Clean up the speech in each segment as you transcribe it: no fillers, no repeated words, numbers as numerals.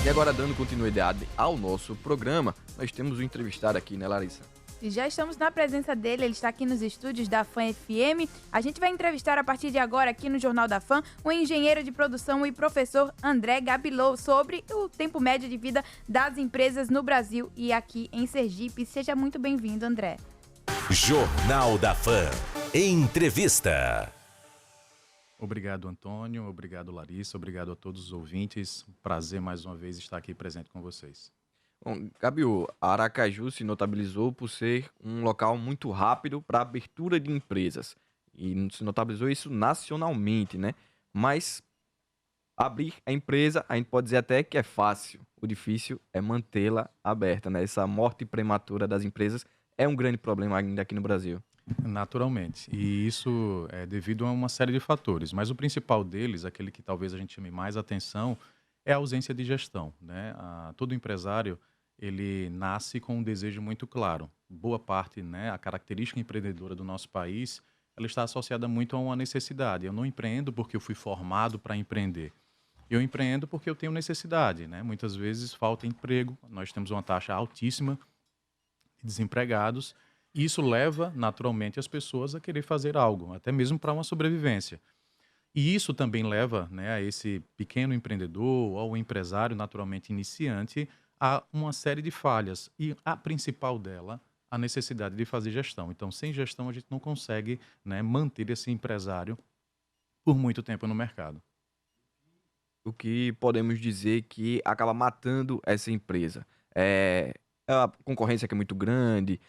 E agora, dando continuidade ao nosso programa, nós temos um entrevistado aqui, né, Larissa? E já estamos na presença dele, ele está aqui nos estúdios da Fã FM. A gente vai entrevistar a partir de agora aqui no Jornal da Fã o engenheiro de produção e professor André Gabilow sobre o tempo médio de vida das empresas no Brasil e aqui em Sergipe. Seja muito bem-vindo, André. Jornal da Fã. Entrevista. Obrigado, Antônio. Obrigado, Larissa. Obrigado a todos os ouvintes. Prazer mais uma vez estar aqui presente com vocês. Bom, Gabriel, Aracaju se notabilizou por ser um local muito rápido para abertura de empresas. E se notabilizou isso nacionalmente, né? Mas abrir a empresa, a gente pode dizer até que é fácil. O difícil é mantê-la aberta, né? Essa morte prematura das empresas é um grande problema ainda aqui no Brasil. Naturalmente. E isso é devido a uma série de fatores. Mas o principal deles, aquele que talvez a gente chame mais atenção, é a ausência de gestão, né? Todo empresário, ele nasce com um desejo muito claro. Boa parte, né, a característica empreendedora do nosso país, ela está associada muito a uma necessidade. Eu não empreendo porque eu fui formado para empreender. Eu empreendo porque eu tenho necessidade, né? Muitas vezes falta emprego, nós temos uma taxa altíssima de desempregados, e isso leva naturalmente as pessoas a querer fazer algo, até mesmo para uma sobrevivência. E isso também leva, né, a esse pequeno empreendedor ou empresário naturalmente iniciante a uma série de falhas. E a principal dela, a necessidade de fazer gestão. Então, sem gestão, a gente não consegue, né, manter esse empresário por muito tempo no mercado. O que podemos dizer que acaba matando essa empresa? É a concorrência que é muito grande,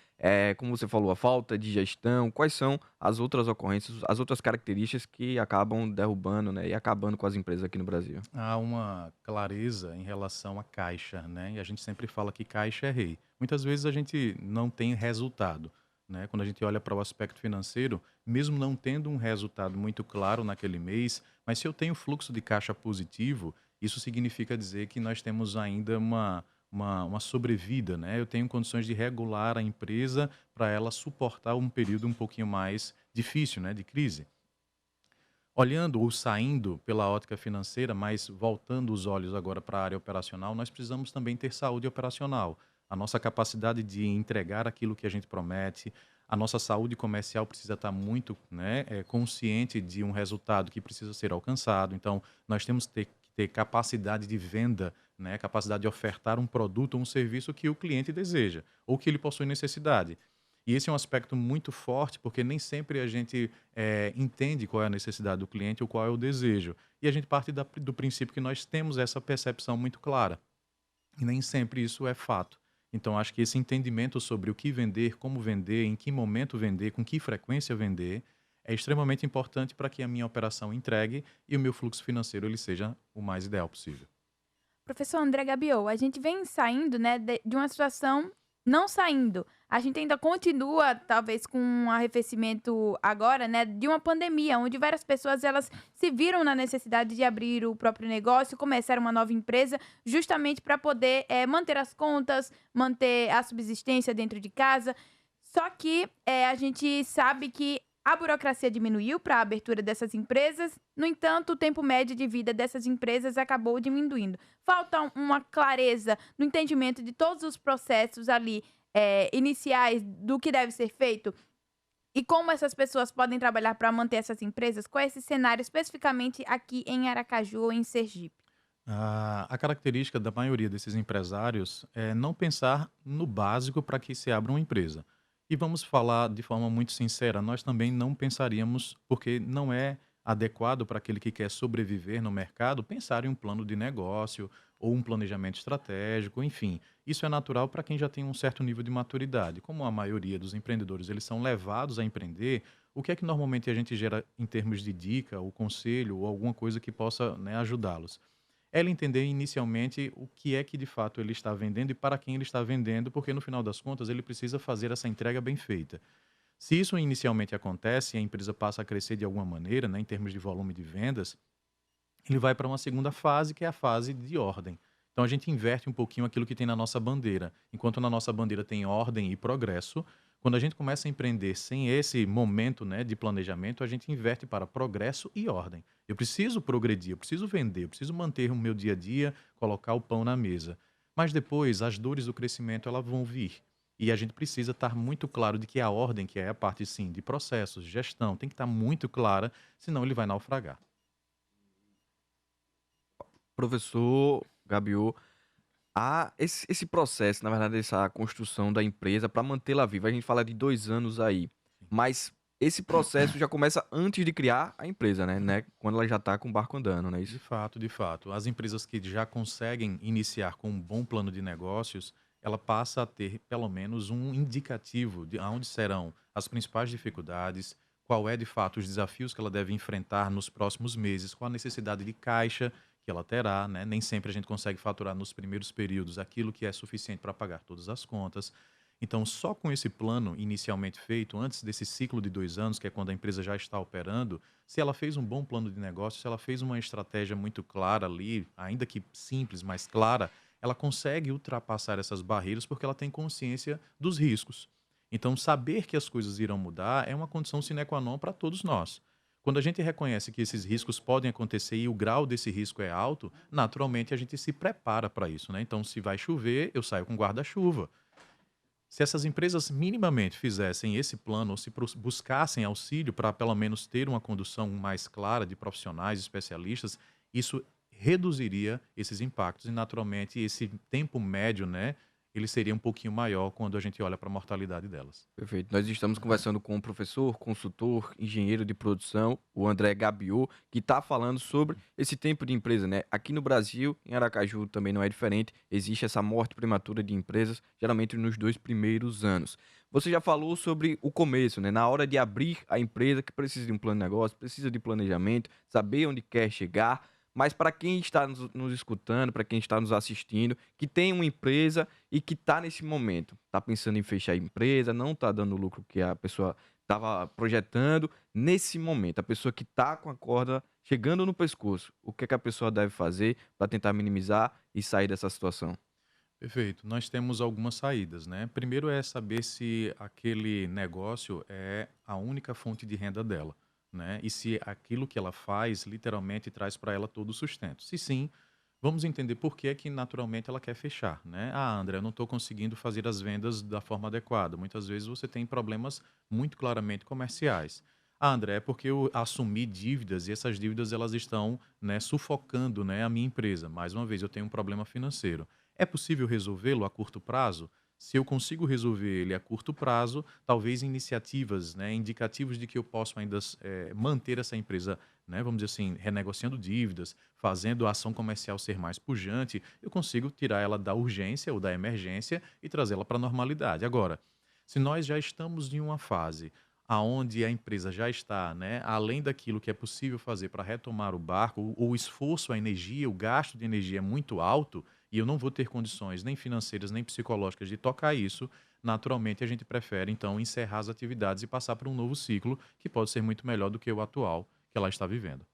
como você falou, a falta de gestão. Quais são as outras ocorrências, as outras características que acabam derrubando, né, e acabando com as empresas aqui no Brasil? Há uma clareza em relação à caixa, né? E a gente sempre fala que caixa é rei. Muitas vezes a gente não tem resultado, né? Quando a gente olha para o aspecto financeiro, mesmo não tendo um resultado muito claro naquele mês, mas se eu tenho fluxo de caixa positivo, isso significa dizer que nós temos ainda uma sobrevida, né? Eu tenho condições de regular a empresa para ela suportar um período um pouquinho mais difícil, né, de crise. Olhando ou saindo pela ótica financeira, mas voltando os olhos agora para a área operacional, nós precisamos também ter saúde operacional. A nossa capacidade de entregar aquilo que a gente promete, a nossa saúde comercial precisa estar muito, né, consciente de um resultado que precisa ser alcançado. Então, nós temos que ter capacidade de venda, né, capacidade de ofertar um produto ou um serviço que o cliente deseja ou que ele possui necessidade. E esse é um aspecto muito forte, porque nem sempre a gente entende qual é a necessidade do cliente ou qual é o desejo. E a gente parte do princípio que nós temos essa percepção muito clara. E nem sempre isso é fato. Então, acho que esse entendimento sobre o que vender, como vender, em que momento vender, com que frequência vender, é extremamente importante para que a minha operação entregue e o meu fluxo financeiro ele seja o mais ideal possível. Professor André Gabilow, a gente vem saindo, né, de uma situação não saindo. A gente ainda continua, talvez, com um arrefecimento agora, né, de uma pandemia, onde várias pessoas elas se viram na necessidade de abrir o próprio negócio, começar uma nova empresa, justamente para poder manter as contas, manter a subsistência dentro de casa. Só que a gente sabe que a burocracia diminuiu para a abertura dessas empresas, no entanto, o tempo médio de vida dessas empresas acabou diminuindo. Falta uma clareza no entendimento de todos os processos ali iniciais do que deve ser feito e como essas pessoas podem trabalhar para manter essas empresas. Qual é esse cenário especificamente aqui em Aracaju ou em Sergipe? A característica da maioria desses empresários é não pensar no básico para que se abra uma empresa. E vamos falar de forma muito sincera, nós também não pensaríamos, porque não é adequado para aquele que quer sobreviver no mercado, pensar em um plano de negócio ou um planejamento estratégico, enfim. Isso é natural para quem já tem um certo nível de maturidade. Como a maioria dos empreendedores eles são levados a empreender, o que é que normalmente a gente gera em termos de dica, ou conselho, ou alguma coisa que possa, né, ajudá-los? Ela entender inicialmente o que é que de fato ele está vendendo e para quem ele está vendendo, porque no final das contas ele precisa fazer essa entrega bem feita. Se isso inicialmente acontece e a empresa passa a crescer de alguma maneira, né, em termos de volume de vendas, ele vai para uma segunda fase, que é a fase de ordem. Então a gente inverte um pouquinho aquilo que tem na nossa bandeira. Enquanto na nossa bandeira tem ordem e progresso, quando a gente começa a empreender sem esse momento, né, de planejamento, a gente inverte para progresso e ordem. Eu preciso progredir, eu preciso vender, eu preciso manter o meu dia a dia, colocar o pão na mesa. Mas depois as dores do crescimento elas vão vir. E a gente precisa estar muito claro de que a ordem, que é a parte sim de processos, gestão, tem que estar muito clara, senão ele vai naufragar. Professor Gabiô, esse processo, na verdade, essa construção da empresa para mantê-la viva, a gente fala de 2 anos aí, mas esse processo já começa antes de criar a empresa, né? Quando ela já está com o barco andando, não é De isso? fato, de fato. As empresas que já conseguem iniciar com um bom plano de negócios, ela passa a ter pelo menos um indicativo de aonde serão as principais dificuldades, qual é de fato os desafios que ela deve enfrentar nos próximos meses, qual a necessidade de caixa que ela terá, né? Nem sempre a gente consegue faturar nos primeiros períodos aquilo que é suficiente para pagar todas as contas. Então, só com esse plano inicialmente feito, antes desse ciclo de 2 anos, que é quando a empresa já está operando, se ela fez um bom plano de negócio, se ela fez uma estratégia muito clara ali, ainda que simples, mas clara, ela consegue ultrapassar essas barreiras porque ela tem consciência dos riscos. Então, saber que as coisas irão mudar é uma condição sine qua non para todos nós. Quando a gente reconhece que esses riscos podem acontecer e o grau desse risco é alto, naturalmente a gente se prepara para isso, né? Então, se vai chover, eu saio com guarda-chuva. Se essas empresas minimamente fizessem esse plano ou se buscassem auxílio para pelo menos ter uma condução mais clara de profissionais especialistas, isso reduziria esses impactos e naturalmente esse tempo médio, né, ele seria um pouquinho maior quando a gente olha para a mortalidade delas. Perfeito. Nós estamos conversando com o professor, consultor, engenheiro de produção, o André Gabiô, que está falando sobre esse tempo de empresa, né? Aqui no Brasil, em Aracaju também não é diferente, existe essa morte prematura de empresas, geralmente nos 2 primeiros anos. Você já falou sobre o começo, né? Na hora de abrir a empresa, que precisa de um plano de negócio, precisa de planejamento, saber onde quer chegar. Mas para quem está nos escutando, para quem está nos assistindo, que tem uma empresa e que está nesse momento, está pensando em fechar a empresa, não está dando o lucro que a pessoa estava projetando, nesse momento, a pessoa que está com a corda chegando no pescoço, o que é que a pessoa deve fazer para tentar minimizar e sair dessa situação? Perfeito. Nós temos algumas saídas, né? Primeiro é saber se aquele negócio é a única fonte de renda dela, né? E se aquilo que ela faz literalmente traz para ela todo o sustento. Se sim, vamos entender por que é que naturalmente ela quer fechar, né? Ah, André, eu não estou conseguindo fazer as vendas da forma adequada. Muitas vezes você tem problemas muito claramente comerciais. Ah, André, é porque eu assumi dívidas e essas dívidas elas estão, né, sufocando, né, a minha empresa. Mais uma vez, eu tenho um problema financeiro. É possível resolvê-lo a curto prazo? Se eu consigo resolver ele a curto prazo, talvez iniciativas, né, indicativos de que eu posso ainda manter essa empresa, né, vamos dizer assim, renegociando dívidas, fazendo a ação comercial ser mais pujante, eu consigo tirar ela da urgência ou da emergência e trazê-la para a normalidade. Agora, se nós já estamos em uma fase aonde a empresa já está, né, além daquilo que é possível fazer para retomar o barco, o esforço, a energia, o gasto de energia é muito alto e eu não vou ter condições nem financeiras nem psicológicas de tocar isso, naturalmente a gente prefere então encerrar as atividades e passar para um novo ciclo que pode ser muito melhor do que o atual que ela está vivendo.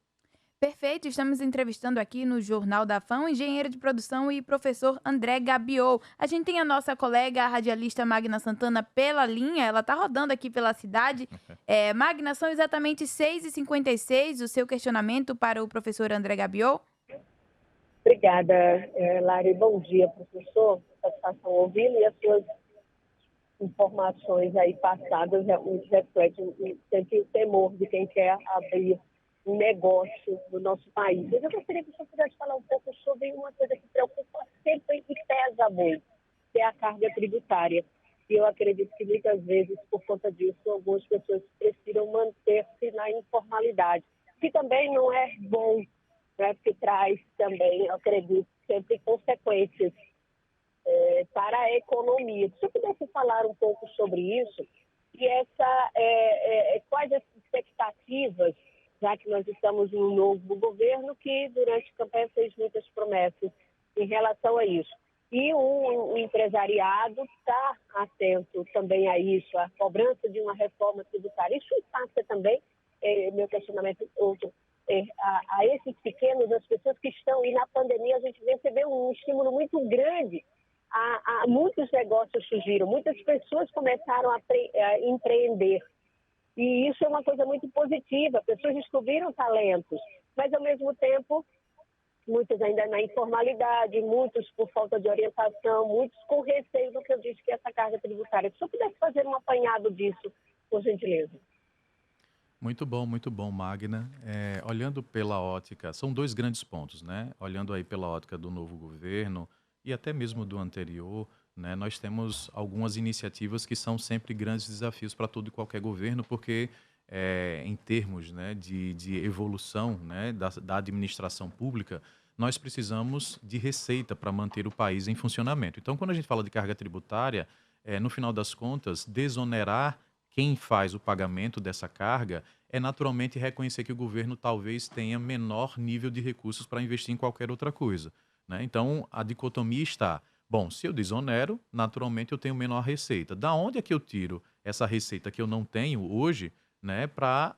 Perfeito, estamos entrevistando aqui no Jornal da Fã o engenheiro de produção e professor André Gabiou. A gente tem a nossa colega, a radialista Magna Santana, pela linha, ela está rodando aqui pela cidade. Magna, são exatamente 6h56, o seu questionamento para o professor André Gabiou? Obrigada, Lari. Bom dia, professor. Satisfação ouvi-lo e as suas informações aí passadas realmente refletem sempre o temor de quem quer abrir um negócio no nosso país. Mas eu gostaria que o senhor pudesse falar um pouco sobre uma coisa que preocupa sempre e pesa muito, que é a carga tributária. E eu acredito que muitas vezes, por conta disso, algumas pessoas precisam manter-se na informalidade, que também não é bom, né, porque traz também, eu acredito, sempre consequências para a economia. Se eu pudesse falar um pouco sobre isso, e quais as expectativas, já que nós estamos num novo governo que durante a campanha fez muitas promessas em relação a isso. E o empresariado está atento também a isso, a cobrança de uma reforma tributária. Isso impacta também, meu questionamento outro, a esses pequenos, as pessoas que estão, e na pandemia a gente recebeu um estímulo muito grande, muitos negócios surgiram, muitas pessoas começaram a empreender. E isso é uma coisa muito positiva, pessoas descobriram talentos, mas ao mesmo tempo, muitos ainda na informalidade, muitos por falta de orientação, muitos com receio do que eu disse que é essa carga tributária. Se eu pudesse fazer um apanhado disso, por gentileza. Muito bom, Magna. Olhando pela ótica, são dois grandes pontos, né? Olhando aí pela ótica do novo governo e até mesmo do anterior, né? Nós temos algumas iniciativas que são sempre grandes desafios para todo e qualquer governo, porque em termos, né, de evolução, né, da administração pública, nós precisamos de receita para manter o país em funcionamento. Então, quando a gente fala de carga tributária, no final das contas, desonerar quem faz o pagamento dessa carga é naturalmente reconhecer que o governo talvez tenha menor nível de recursos para investir em qualquer outra coisa, né? Então, a dicotomia está, bom, se eu desonero, naturalmente eu tenho menor receita. Da onde é que eu tiro essa receita que eu não tenho hoje, né, para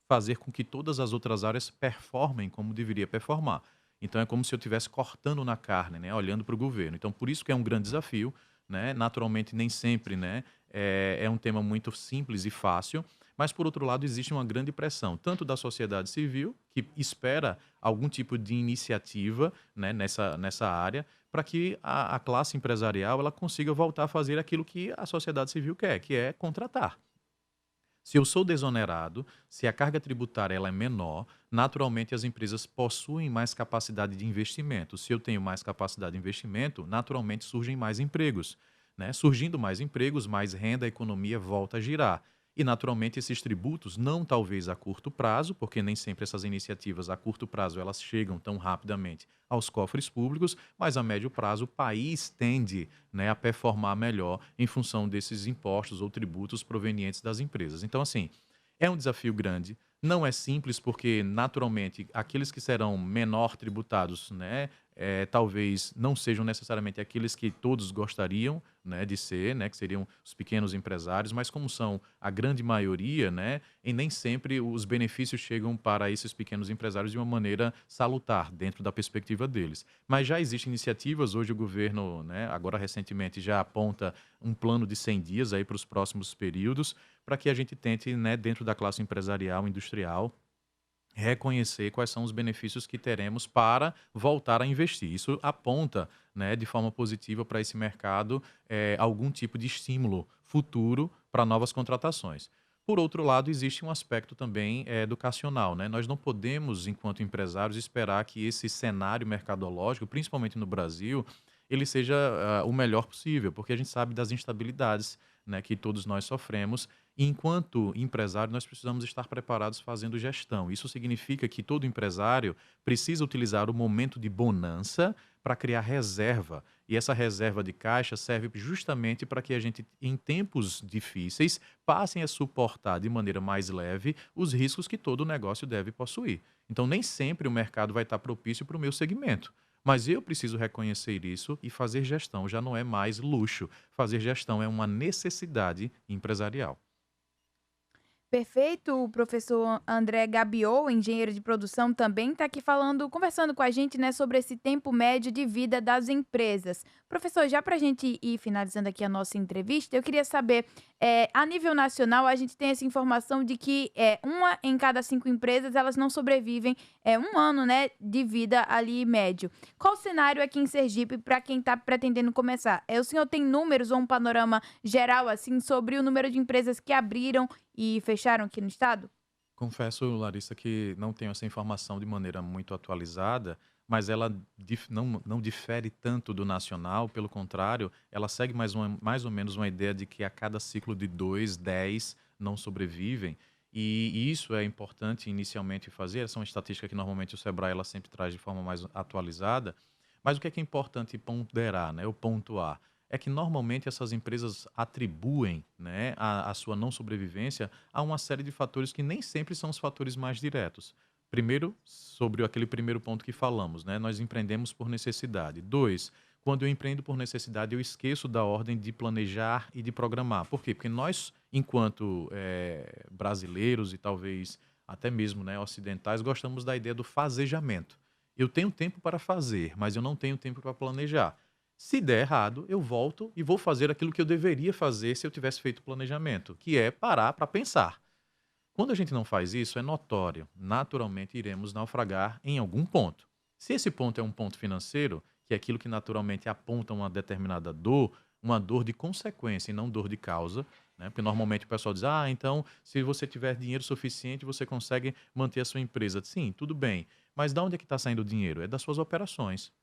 fazer com que todas as outras áreas performem como deveria performar? Então, é como se eu estivesse cortando na carne, né, olhando para o governo. Então, por isso que é um grande desafio, né? Naturalmente, nem sempre, né, é um tema muito simples e fácil, mas, por outro lado, existe uma grande pressão, tanto da sociedade civil, que espera algum tipo de iniciativa, né, nessa área, para que a classe empresarial ela consiga voltar a fazer aquilo que a sociedade civil quer, que é contratar. Se eu sou desonerado, se a carga tributária ela é menor, naturalmente as empresas possuem mais capacidade de investimento. Se eu tenho mais capacidade de investimento, naturalmente surgem mais empregos, né? Surgindo mais empregos, mais renda, a economia volta a girar. E, naturalmente, esses tributos, não talvez a curto prazo, porque nem sempre essas iniciativas a curto prazo elas chegam tão rapidamente aos cofres públicos, mas a médio prazo o país tende, né, a performar melhor em função desses impostos ou tributos provenientes das empresas. Então, assim, é um desafio grande, não é simples porque, naturalmente, aqueles que serão menor tributados, né, talvez não sejam necessariamente aqueles que todos gostariam, né, de ser, né, que seriam os pequenos empresários, mas como são a grande maioria, né, e nem sempre os benefícios chegam para esses pequenos empresários de uma maneira salutar, dentro da perspectiva deles. Mas já existem iniciativas, hoje o governo, né, agora recentemente já aponta um plano de 100 dias aí para os próximos períodos, para que a gente tente, né, dentro da classe empresarial, industrial, reconhecer quais são os benefícios que teremos para voltar a investir. Isso aponta, né, de forma positiva para esse mercado algum tipo de estímulo futuro para novas contratações. Por outro lado, existe um aspecto também educacional, né? Nós não podemos, enquanto empresários, esperar que esse cenário mercadológico, principalmente no Brasil, ele seja o melhor possível, porque a gente sabe das instabilidades, né, que todos nós sofremos. E enquanto empresário, nós precisamos estar preparados fazendo gestão. Isso significa que todo empresário precisa utilizar o momento de bonança para criar reserva. E essa reserva de caixa serve justamente para que a gente, em tempos difíceis, passem a suportar de maneira mais leve os riscos que todo negócio deve possuir. Então, nem sempre o mercado vai estar propício para o meu segmento. Mas eu preciso reconhecer isso e fazer gestão já não é mais luxo. Fazer gestão é uma necessidade empresarial. Perfeito, o professor André Gabiou, engenheiro de produção, também está aqui conversando com a gente, né, sobre esse tempo médio de vida das empresas. Professor, já para a gente ir finalizando aqui a nossa entrevista, eu queria saber, a nível nacional, a gente tem essa informação de que uma em cada 5 empresas, elas não sobrevivem um ano, né, de vida ali médio. Qual o cenário aqui em Sergipe para quem está pretendendo começar? O senhor tem números ou um panorama geral, assim, sobre o número de empresas que abriram e fecharam aqui no estado? Confesso, Larissa, que não tenho essa informação de maneira muito atualizada, mas ela não difere tanto do nacional, pelo contrário, ela segue mais ou menos uma ideia de que a cada ciclo de 2, 10 não sobrevivem. E isso é importante inicialmente fazer, essa é uma estatística que normalmente o Sebrae ela sempre traz de forma mais atualizada, mas o que é importante ponderar, né, ou pontuar? É que normalmente essas empresas atribuem, né, a sua não sobrevivência a uma série de fatores que nem sempre são os fatores mais diretos. Primeiro, sobre aquele primeiro ponto que falamos, né, nós empreendemos por necessidade. 2, quando eu empreendo por necessidade, eu esqueço da ordem de planejar e de programar. Por quê? Porque nós, enquanto brasileiros e talvez até mesmo, né, ocidentais, gostamos da ideia do fazejamento. Eu tenho tempo para fazer, mas eu não tenho tempo para planejar. Se der errado, eu volto e vou fazer aquilo que eu deveria fazer se eu tivesse feito o planejamento, que é parar para pensar. Quando a gente não faz isso, é notório. Naturalmente, iremos naufragar em algum ponto. Se esse ponto é um ponto financeiro, que é aquilo que naturalmente aponta uma determinada dor, uma dor de consequência e não dor de causa, né? Porque normalmente o pessoal diz, então, se você tiver dinheiro suficiente, você consegue manter a sua empresa. Sim, tudo bem. Mas de onde é que está saindo o dinheiro? É das suas operações.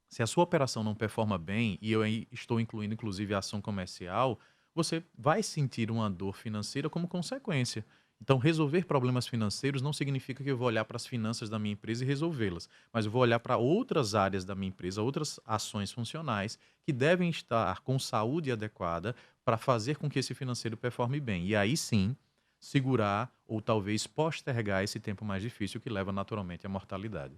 Se a sua operação não performa bem, e eu aí estou incluindo inclusive a ação comercial, você vai sentir uma dor financeira como consequência. Então, resolver problemas financeiros não significa que eu vou olhar para as finanças da minha empresa e resolvê-las, mas eu vou olhar para outras áreas da minha empresa, outras ações funcionais que devem estar com saúde adequada para fazer com que esse financeiro performe bem. E aí sim, segurar ou talvez postergar esse tempo mais difícil que leva naturalmente à mortalidade.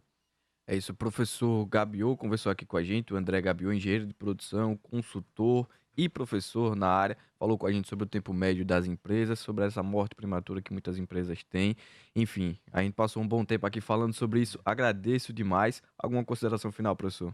É isso, o professor Gabiô conversou aqui com a gente, o André Gabiô, engenheiro de produção, consultor e professor na área, falou com a gente sobre o tempo médio das empresas, sobre essa morte prematura que muitas empresas têm. Enfim, a gente passou um bom tempo aqui falando sobre isso. Agradeço demais. Alguma consideração final, professor?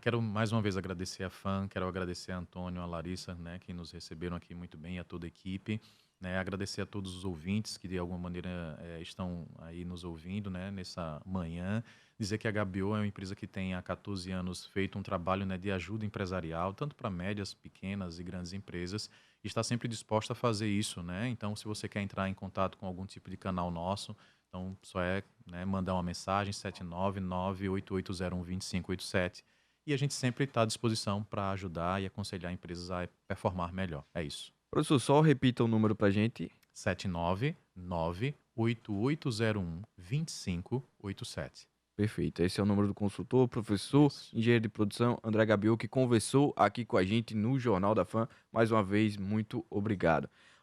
Quero mais uma vez agradecer a FAM, quero agradecer a Antônio, a Larissa, né, que nos receberam aqui muito bem, e a toda a equipe, né, agradecer a todos os ouvintes que de alguma maneira estão aí nos ouvindo, né, nessa manhã, dizer que a Gabiô é uma empresa que tem há 14 anos feito um trabalho, né, de ajuda empresarial, tanto para médias, pequenas e grandes empresas, e está sempre disposta a fazer isso, né, então se você quer entrar em contato com algum tipo de canal nosso, então só né, mandar uma mensagem, 79988012587, e a gente sempre está à disposição para ajudar e aconselhar empresas a performar melhor. É isso. Professor, só repita o número pra gente. 79988012587. Perfeito. Esse é o número do consultor, professor, Isso. engenheiro de produção, André Gabiô, que conversou aqui com a gente no Jornal da Fã. Mais uma vez, muito obrigado.